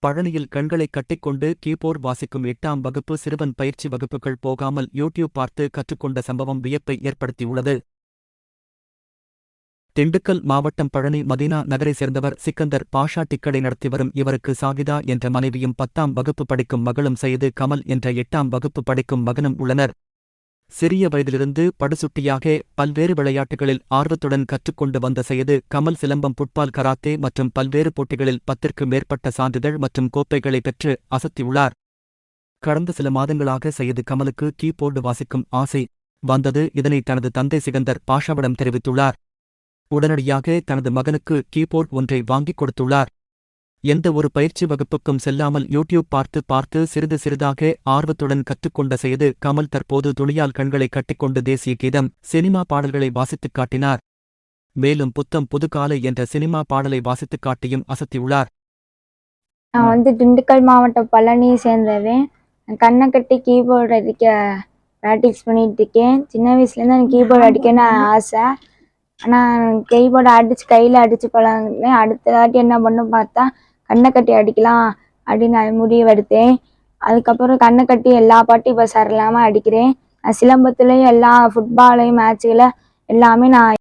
பழனியில் கண்களை கட்டிக்கொண்டு கீபோர்ட் வாசிக்கும் 8ஆம் வகுப்பு சிறுவன் பயிற்சி வகுப்புகள் போகாமல் யூடியூப் பார்த்து கற்றுக்கொண்ட சம்பவம் வியப்பை ஏற்படுத்தியுள்ளது. திண்டுக்கல் மாவட்டம் பழனி மதீனா நகரை சேர்ந்தவர் சிக்கந்தர் பாஷா டிக்கடை நடத்தி வரும் இவருக்கு சாகிதா என்ற மனைவியும் 10ஆம் வகுப்பு படிக்கும் மகளும் சையது கமல் என்ற 8ஆம் வகுப்பு படிக்கும் மகனும் உள்ளனர். சிறிய வயதிலிருந்து படுசுட்டியாக பல்வேறு விளையாட்டுகளில் ஆர்வத்துடன் கற்றுக்கொண்டு வந்த சையது கமல் சிலம்பம், ஃபுட்பால், கராத்தே மற்றும் பல்வேறு போட்டிகளில் 10ற்கு மேற்பட்ட சான்றிதழ் மற்றும் கோப்பைகளை பெற்று அசத்தியுள்ளார். கடந்த சில மாதங்களாக சையது கமலுக்கு கீபோர்டு வாசிக்கும் ஆசை வந்தது. இதனை தனது தந்தை சிக்கந்தர் பாஷாவிடம் தெரிவித்துள்ளார். உடனடியாக தனது மகனுக்கு கீபோர்ட் ஒன்றை வாங்கிக் கொடுத்துள்ளார். எந்த ஒரு பயிற்சி வகுப்புக்கும் செல்லாமல் யூடியூப் பார்த்து சிறிது சிறிதாக ஆர்வத்துடன் கற்றுக்கொண்ட சையது கமல் தற்போது துணியால் கண்களை கட்டிக்கொண்டு தேசிய கீதம், சினிமா பாடல்களை வாசித்துக் காட்டினார். மேலும் புத்தம் புதுகாலை என்ற சினிமா பாடலை வாசித்துக் காட்டியும் அசத்தியுள்ளார். நான் திண்டுக்கல் மாவட்டம் பழனியை சேர்ந்தவன். கண்ணை கட்டி கீபோர்டு அடிக்க ப்ராக்டிஸ் பண்ணிட்டு இருக்கேன். சின்ன வயசுலேருந்து எனக்கு கீபோர்டு அடிக்கணும்னு ஆசை. ஆனால் கீபோர்டு கையில் அடித்து பழகினேன். அடுத்த வாட்டி என்ன பண்ண பார்த்தா கண்ணை கட்டி அடிக்கலாம் அப்படின்னு நான் முடிவெடுத்தேன். அதுக்கப்புறம் கண்ணை கட்டி எல்லா பாட்டும் இப்போ சரளமாக அடிக்கிறேன். சிலம்பத்துலேயும் எல்லா ஃபுட்பாலையும் மேட்சுகளை எல்லாமே நான்